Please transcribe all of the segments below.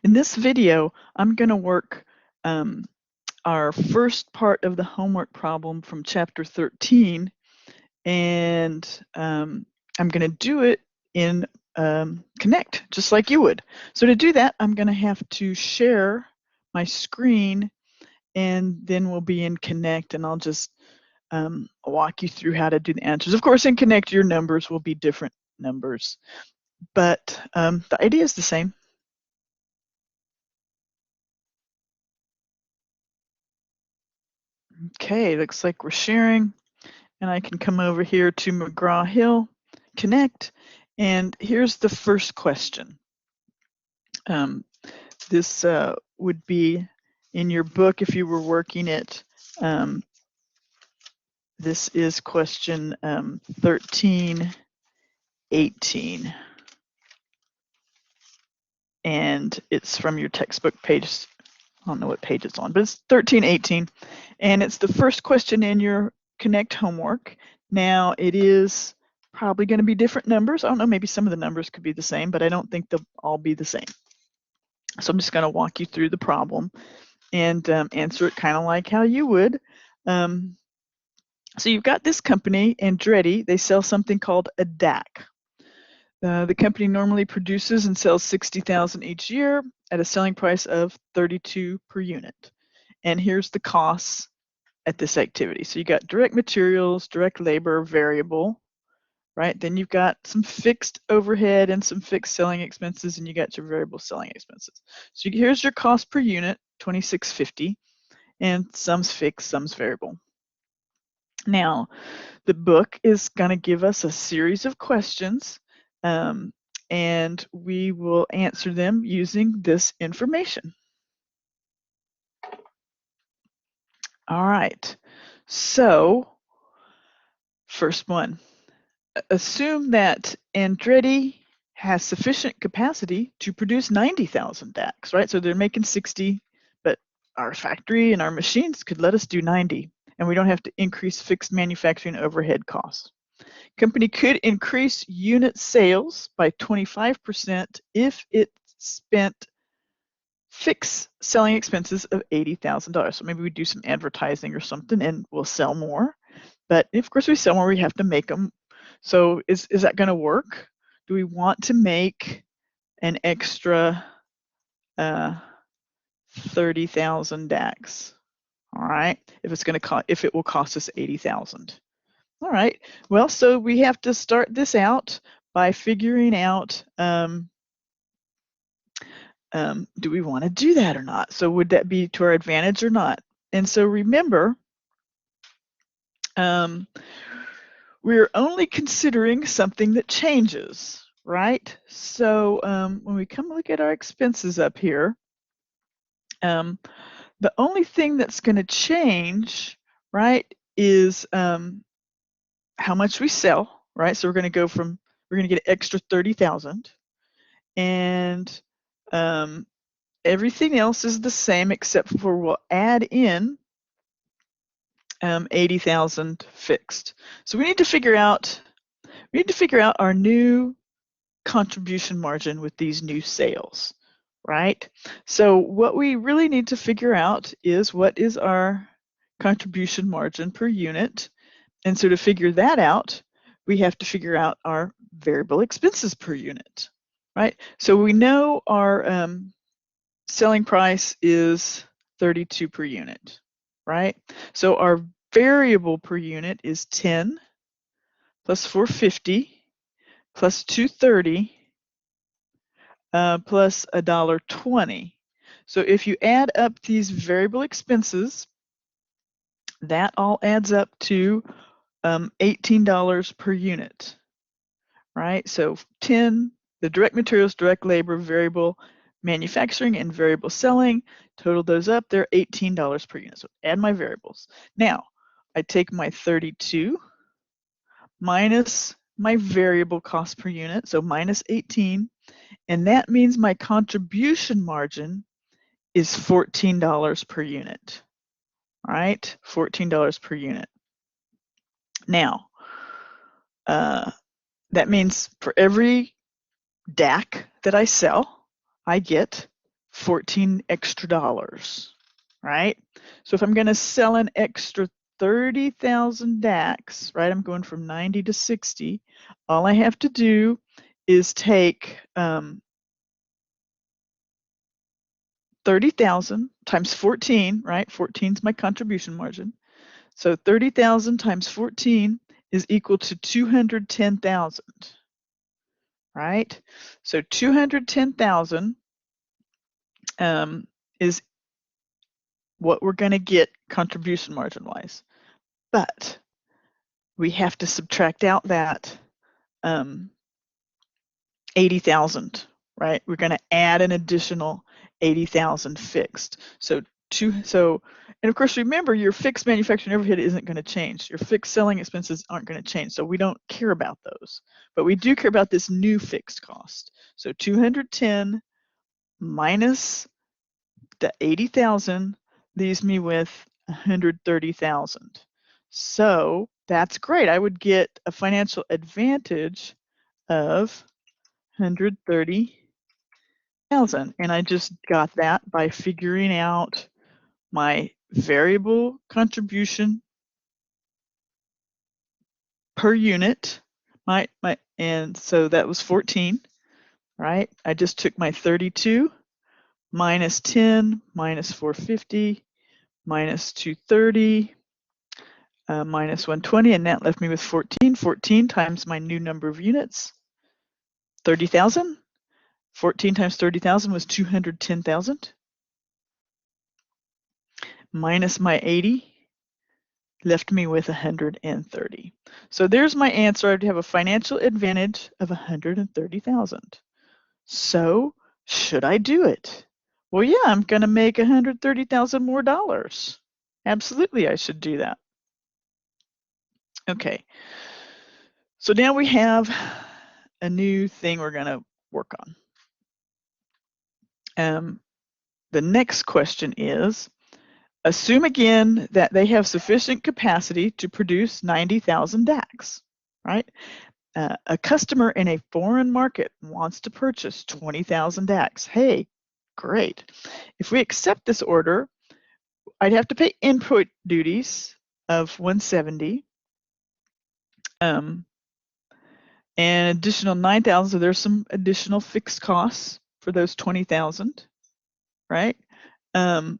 In this video, I'm going to work our first part of the homework problem from chapter 13, and I'm going to do it in Connect, just like you would. So to do that, I'm going to have to share my screen, and then we'll be in Connect, and I'll just walk you through how to do the answers. Of course, in Connect, your numbers will be different numbers, but the idea is the same. Okay, looks like we're sharing, and I can come over here to McGraw-Hill, Connect, and here's the first question. This would be in your book if you were working it. This is question 1318, and it's from your textbook page. I don't know what page it's on, but it's 1318, and it's the first question in your Connect homework. Now it is probably going to be different numbers. I don't know, maybe some of the numbers could be the same, but I don't think they'll all be the same. So I'm just going to walk you through the problem and answer it kind of like how you would. So you've got this company, Andretti. They sell something called a DAC. The company normally produces and sells 60,000 each year at a selling price of 32 per unit. And here's the costs at this activity. So you got direct materials, direct labor, variable, right? Then you've got some fixed overhead and some fixed selling expenses, and you got your variable selling expenses. So here's your cost per unit, $26.50, and some's fixed, some's variable. Now, the book is going to give us a series of questions, and we will answer them using this information. All right, so first one. Assume that Andretti has sufficient capacity to produce 90,000 DACs, right? So they're making 60, but our factory and our machines could let us do 90, and we don't have to increase fixed manufacturing overhead costs. Company could increase unit sales by 25% if it spent fixed selling expenses of $80,000. So maybe we do some advertising or something and we'll sell more. But of course we sell more, we have to make them. So is that going to work? Do we want to make an extra 30,000 DACs? All right, if it will cost us 80,000. All right, well, so we have to start this out by figuring out, do we want to do that or not? So would that be to our advantage or not? And so remember, we're only considering something that changes, right? So when we come look at our expenses up here, the only thing that's going to change, right, is how much we sell, right? So we're going to get an extra 30,000, and everything else is the same except for we'll add in 80,000 fixed. So we need to figure out our new contribution margin with these new sales, right? So what we really need to figure out is what is our contribution margin per unit. And so to figure that out, we have to figure out our variable expenses per unit, right? So we know our selling price is 32 per unit, right? So our variable per unit is 10 plus 450 plus 230 plus $1.20. So if you add up these variable expenses, that all adds up to $18 per unit, right? So 10, the direct materials, direct labor, variable manufacturing, and variable selling, total those up, they're $18 per unit. So add my variables. Now, I take my 32 minus my variable cost per unit, so minus 18, and that means my contribution margin is $14 per unit, right? $14 per unit. Now, that means for every DAC that I sell, I get $14 extra, right? So if I'm going to sell an extra 30,000 DAX, right, I'm going from 90 to 60, all I have to do is take 30,000 times 14, right? 14 is my contribution margin. So 30,000 times 14 is equal to 210,000, right? So 210,000 is what we're going to get contribution margin wise. But we have to subtract out that 80,000, right? We're going to add an additional 80,000 fixed. And of course, remember your fixed manufacturing overhead isn't going to change. Your fixed selling expenses aren't going to change. So we don't care about those, but we do care about this new fixed cost. So 210 minus the 80,000 leaves me with 130,000. So that's great. I would get a financial advantage of 130,000, and I just got that by figuring out my variable contribution per unit. And so that was 14, right? I just took my 32 minus 10 minus 450 minus 230 minus 120, and that left me with 14. 14 times my new number of units, 30,000. 14 times 30,000 was 210,000. Minus my 80 left me with 130. So there's my answer. I'd have a financial advantage of 130,000. So should I do it? Well, yeah, I'm going to make 130,000 more dollars. Absolutely, I should do that. Okay. So now we have a new thing we're going to work on. The next question is, assume again that they have sufficient capacity to produce 90,000 DAX, right? A customer in a foreign market wants to purchase 20,000 DAX. Hey, great. If we accept this order, I'd have to pay input duties of 170 and additional 9,000. So there's some additional fixed costs for those 20,000, right? And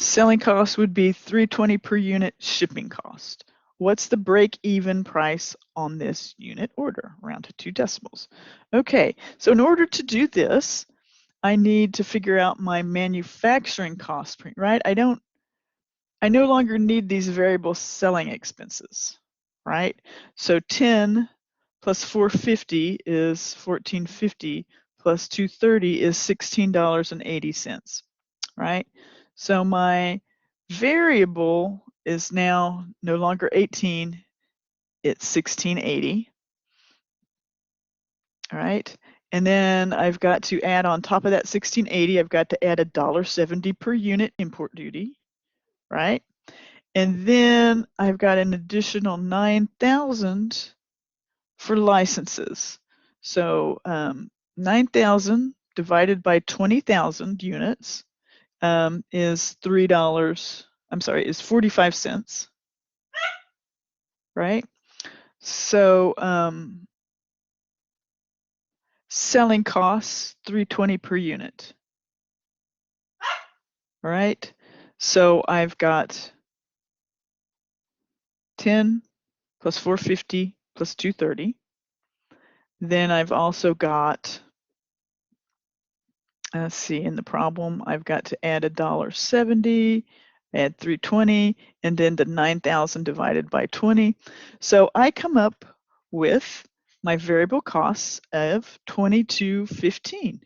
selling cost would be $320 per unit shipping cost. What's the break-even price on this unit order? Round to 2 decimals. Okay, so in order to do this, I need to figure out my manufacturing cost, right? I no longer need these variable selling expenses, right? So 10 plus 450 is 1450 plus 230 is $16.80, right? So my variable is now no longer 18, it's 1680. All right. And then I've got to add on top of that 1680, I've got to add $1.70 per unit import duty, right? And then I've got an additional 9,000 for licenses. So 9,000 divided by 20,000 units is $3. I'm sorry, is 45 cents, right? So selling costs $3.20 per unit. All right. So I've got 10 plus 450 plus 230. Then I've also got, let's see, in the problem, I've got to add $1.70, add 320, and then the 9,000 divided by 20. So I come up with my variable costs of $22.15.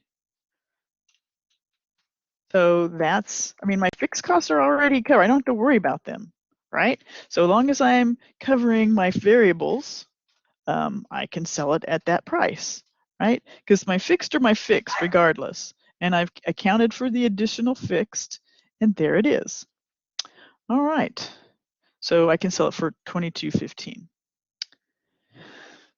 So that's, I mean, my fixed costs are already covered. I don't have to worry about them, right? So long as I'm covering my variables, I can sell it at that price, right? Because my fixed are my fixed regardless. And I've accounted for the additional fixed, and there it is. All right. So I can sell it for $22.15.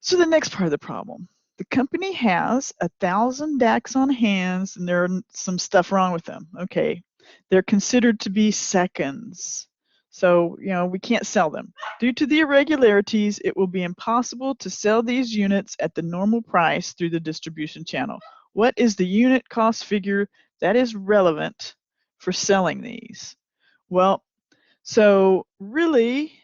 So the next part of the problem, the company has 1,000 DACs on hands and there's some stuff wrong with them. Okay, they're considered to be seconds. So, we can't sell them. Due to the irregularities, it will be impossible to sell these units at the normal price through the distribution channel. What is the unit cost figure that is relevant for selling these? Well, so really,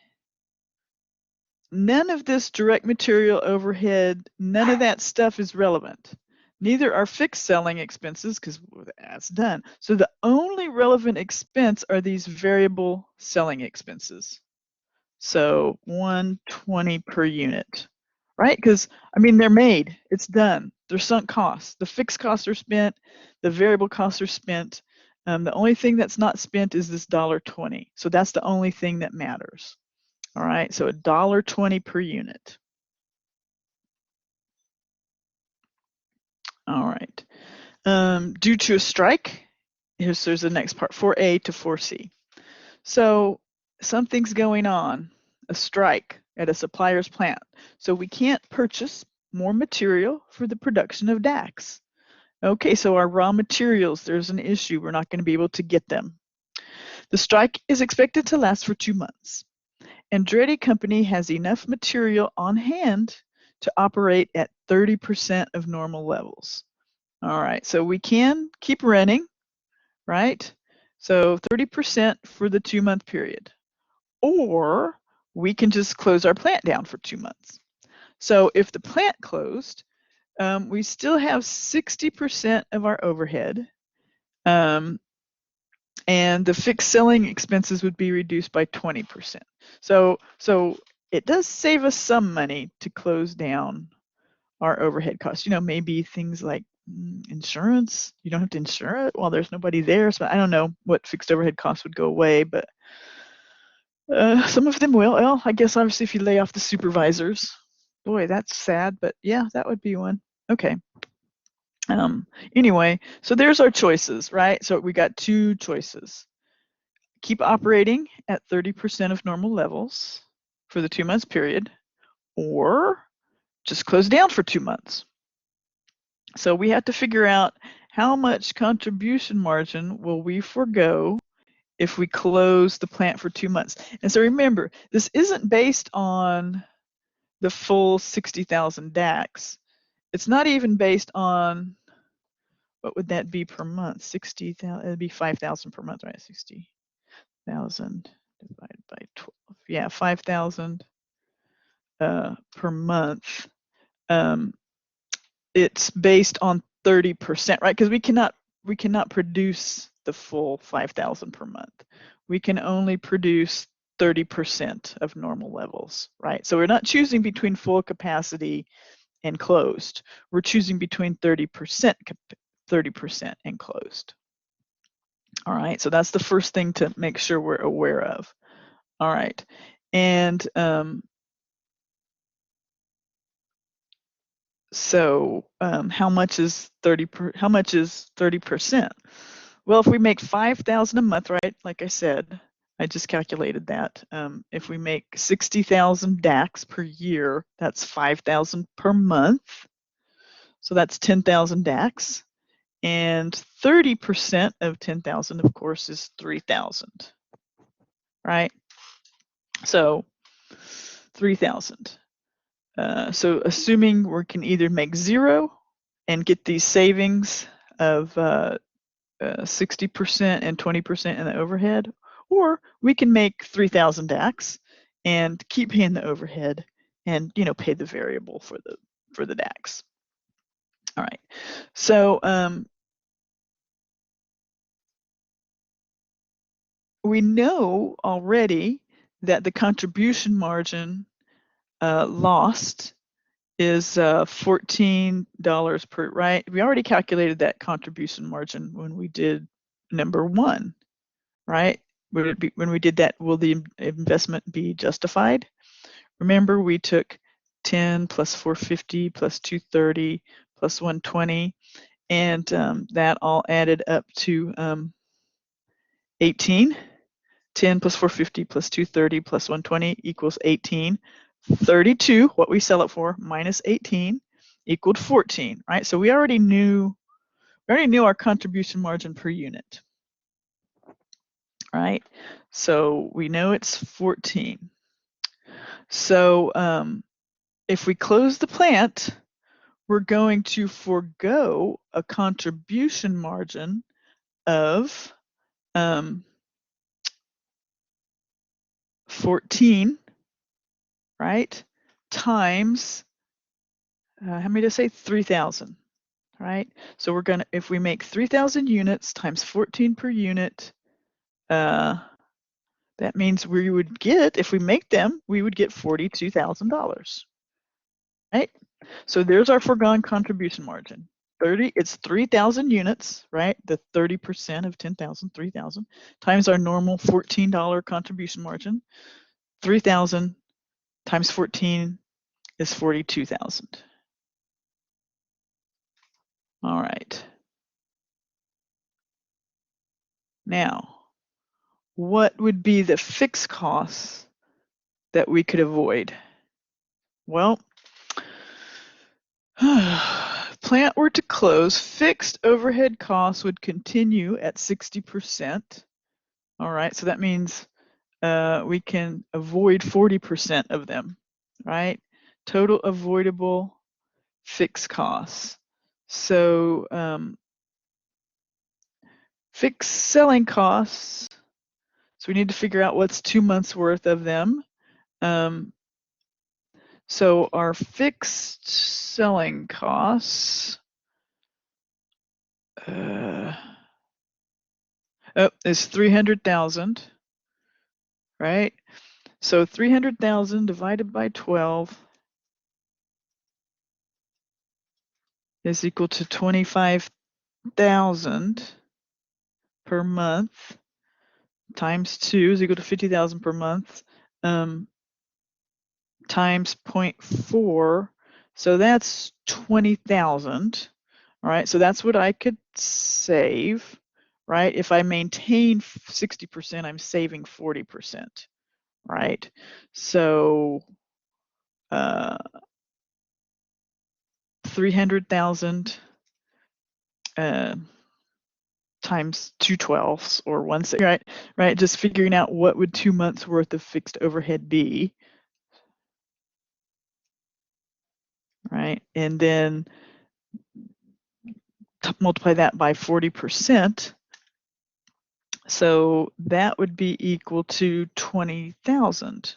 none of this direct material overhead, none of that stuff is relevant. Neither are fixed selling expenses because that's done. So the only relevant expense are these variable selling expenses. So 120 per unit, right? Because they're made, it's done. They're sunk costs. The fixed costs are spent, the variable costs are spent. The only thing that's not spent is this $1.20. So that's the only thing that matters. All right, so $1.20 per unit. All right. Due to a strike, there's the next part, 4A to 4C. So something's going on, a strike at a supplier's plant. So we can't purchase more material for the production of DACs. Okay, so our raw materials, there's an issue. We're not going to be able to get them. The strike is expected to last for 2 months. Andretti Company has enough material on hand to operate at 30% of normal levels. All right, so we can keep running, right? So 30% for the 2-month period. Or we can just close our plant down for 2 months. So if the plant closed, we still have 60% of our overhead. And the fixed selling expenses would be reduced by 20%. So it does save us some money to close down our overhead costs. Maybe things like insurance. You don't have to insure it while there's nobody there. So I don't know what fixed overhead costs would go away, but some of them will. Well, I guess obviously if you lay off the supervisors, boy, that's sad, but yeah, that would be one. Okay. Anyway, so there's our choices, right? So we got 2 choices. Keep operating at 30% of normal levels for the 2 months period, or just close down for 2 months. So we have to figure out how much contribution margin will we forego if we close the plant for 2 months. And so remember, this isn't based on the full 60,000 DACs. It's not even based on, what would that be per month? 60,000, it'd be 5,000 per month, right? 60,000 divided by 12. Yeah, 5,000 per month. It's based on 30%, right? Because we cannot produce the full 5,000 per month. We can only produce 30% of normal levels, right? So we're not choosing between full capacity and closed. We're choosing between 30% and closed. All right, so that's the first thing to make sure we're aware of. All right, and so how much is 30%? Well, if we make 5,000 a month, right? Like I said, I just calculated that. If we make 60,000 DACs per year, that's 5,000 per month. So that's 10,000 DACs. And 30% of 10,000, of course, is 3,000, right? So 3,000. So assuming we can either make 0 and get these savings of 60% and 20% in the overhead, or we can make 3,000 DACs and keep paying the overhead and pay the variable for the DACs. All right, so we know already that the contribution margin lost is $14 per, right? We already calculated that contribution margin when we did number 1, right? When we did that, will the investment be justified? Remember, we took 10 plus 450 plus 230 plus 120, and that all added up to 18. 10 plus 450 plus 230 plus 120 equals 18. 32, what we sell it for, minus 18 equaled 14, right? So we already knew our contribution margin per unit, right? So we know it's 14. So if we close the plant, we're going to forego a contribution margin of 14, right, times, how many did I say? 3,000, right? So we're gonna, if we make 3,000 units times 14 per unit, that means we would get, if we make them, we would get $42,000, right? So there's our foregone contribution margin. It's 3,000 units, right? The 30% of 10,000, 3,000, times our normal $14 contribution margin. 3,000 times 14 is 42,000. All right. Now, what would be the fixed costs that we could avoid? Well, plant were to close, fixed overhead costs would continue at 60%. All right, so that means we can avoid 40% of them, right? Total avoidable fixed costs. So fixed selling costs, so we need to figure out what's 2 months worth of them. So our fixed selling costs is 300,000, right? So 300,000 divided by 12 is equal to 25,000 per month, times 2 is equal to 50,000 per month, times 0.4, so that's 20,000. All right, so that's what I could save, right? If I maintain 60%, I'm saving 40%, right? So 300,000 times 2/12 or 1/6, right? Right, just figuring out what would 2 months worth of fixed overhead be, right? And then multiply that by 40%. So that would be equal to 20,000,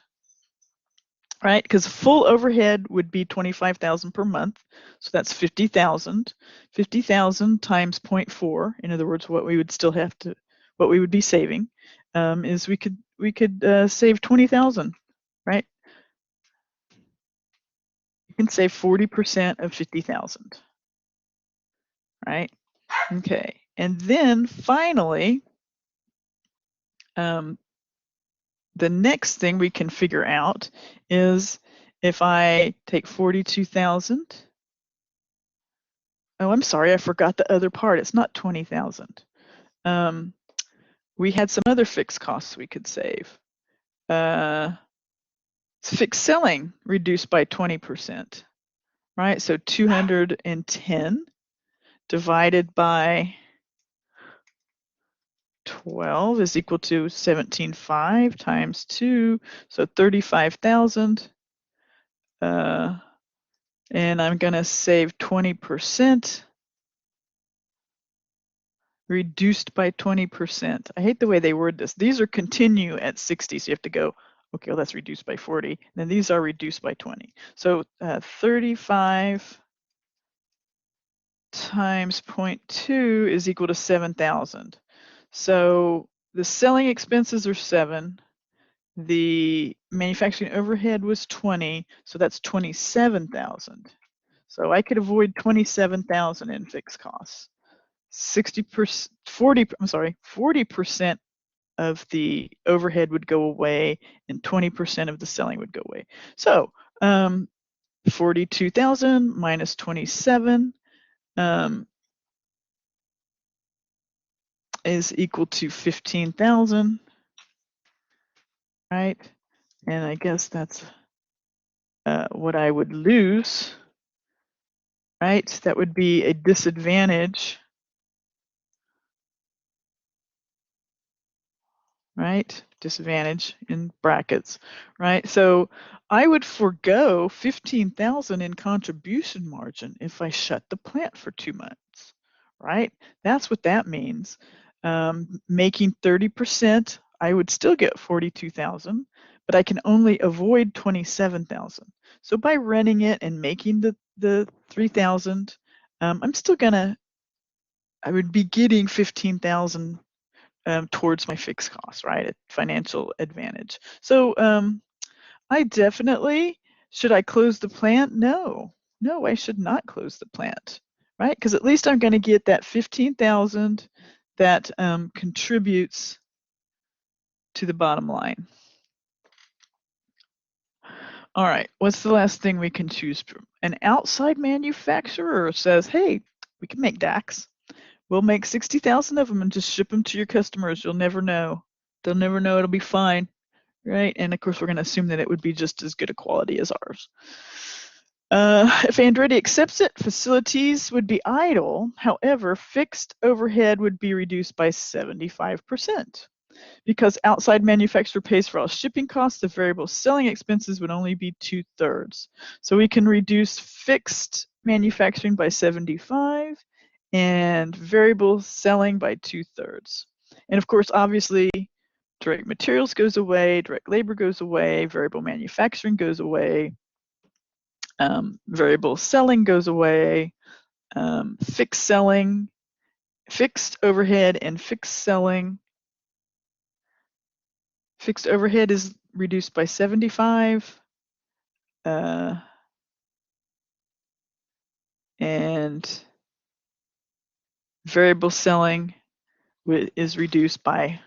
right? Because full overhead would be 25,000 per month. So that's 50,000. 50,000 times 0.4, in other words, what we would still have to, what we would be saving, is we could save 20,000, right? You can save 40% of 50,000, right? Okay, and then finally, the next thing we can figure out is if I take 42,000. Oh, I'm sorry, I forgot the other part. It's not 20,000. We had some other fixed costs we could save. Fixed selling reduced by 20%, right? So 210 divided by 12 is equal to 17.5 times 2, so 35,000. And I'm going to save 20%, reduced by 20%. I hate the way they word this. These are continue at 60, so you have to go, okay, well, that's reduced by 40. And then these are reduced by 20. So 35 times 0.2 is equal to 7,000. So the selling expenses are 7. The manufacturing overhead was 20, so that's 27,000. So I could avoid 27,000 in fixed costs. 60%, 40% of the overhead would go away and 20% of the selling would go away. So 42,000 minus 27 is equal to 15,000, right? And I guess that's what I would lose, right? That would be a disadvantage, right? Disadvantage in brackets, right? So I would forego 15,000 in contribution margin if I shut the plant for 2 months, right? That's what that means. Making 30%, I would still get 42,000, but I can only avoid 27,000. So by running it and making the 3,000, I'm still gonna, I would be getting 15,000 towards my fixed costs, right? A financial advantage. So I definitely, should I close the plant? No, no, I should not close the plant, right? Because at least I'm going to get that 15,000 that contributes to the bottom line. All right, what's the last thing we can choose from? An outside manufacturer says, hey, we can make DACs. We'll make 60,000 of them and just ship them to your customers. You'll never know. They'll never know. It'll be fine, right? And of course, we're going to assume that it would be just as good a quality as ours. If Andretti accepts it, facilities would be idle. However, fixed overhead would be reduced by 75%. Because outside manufacturer pays for all shipping costs, the variable selling expenses would only be 2/3. So we can reduce fixed manufacturing by 75 and variable selling by 2/3. And of course, obviously, direct materials goes away, direct labor goes away, variable manufacturing goes away, variable selling goes away, fixed selling, fixed overhead and fixed selling. Fixed overhead is reduced by 75. And variable selling is reduced by,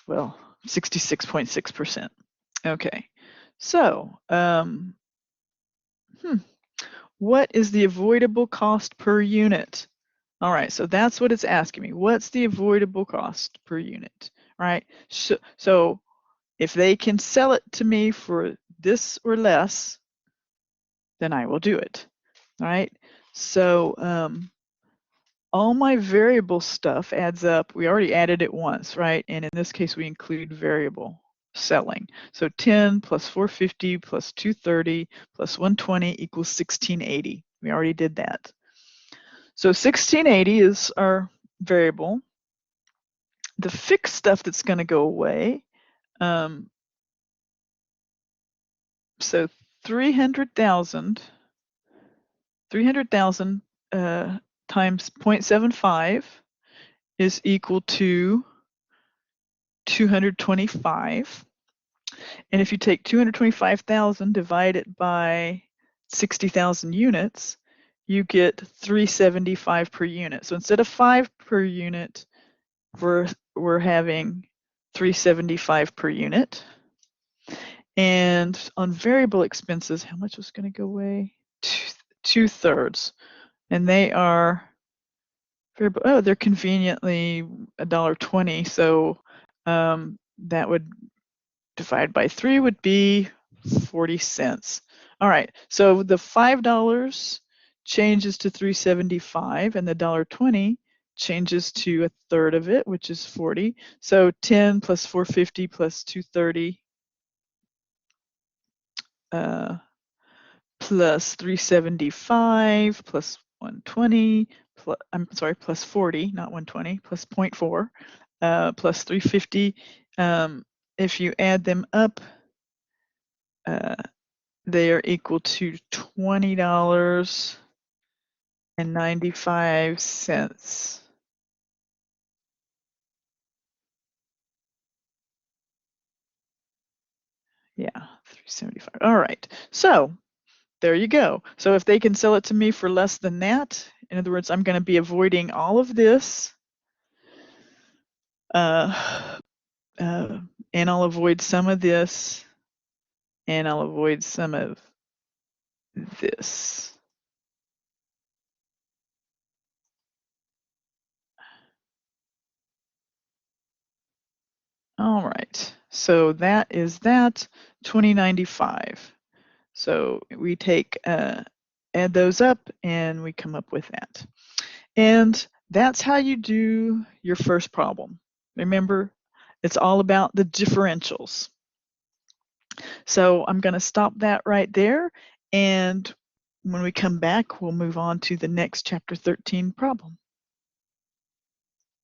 well, 66.6%. Okay, so what is the avoidable cost per unit? All right, so that's what it's asking me. What's the avoidable cost per unit, right? So if they can sell it to me for this or less, then I will do it, all right? So all my variable stuff adds up. We already added it once, right? And in this case, we include variable selling. So 10 plus 450 plus 230 plus 120 equals 1680. We already did that. So 1680 is our variable. The fixed stuff that's going to go away. So 300,000 times 0.75 is equal to 225. And if you take 225,000, divide it by 60,000 units, you get 375 per unit. So instead of 5 per unit, we're having 375 per unit. And on variable expenses, how much was going to go away? 2/3. And they are variable. Oh, they're conveniently $1.20. So that would divide by 3 would be 40 cents. All right, so the $5 changes to 375 and the $1.20 changes to a third of it, which is 40. So 10 plus 450 plus 230 plus 375 plus 120 plus, I'm sorry, plus 40, not 120, plus 0.4 plus 350. If you add them up, they are equal to $20.95. Yeah, 375. All right. So there you go. So if they can sell it to me for less than that, in other words, I'm going to be avoiding all of this. And I'll avoid some of this. And I'll avoid some of this. All right. So that is that, 2095. So we take, add those up, and we come up with that. And that's how you do your first problem. Remember, it's all about the differentials. So I'm going to stop that right there. And when we come back, we'll move on to the next chapter 13 problem.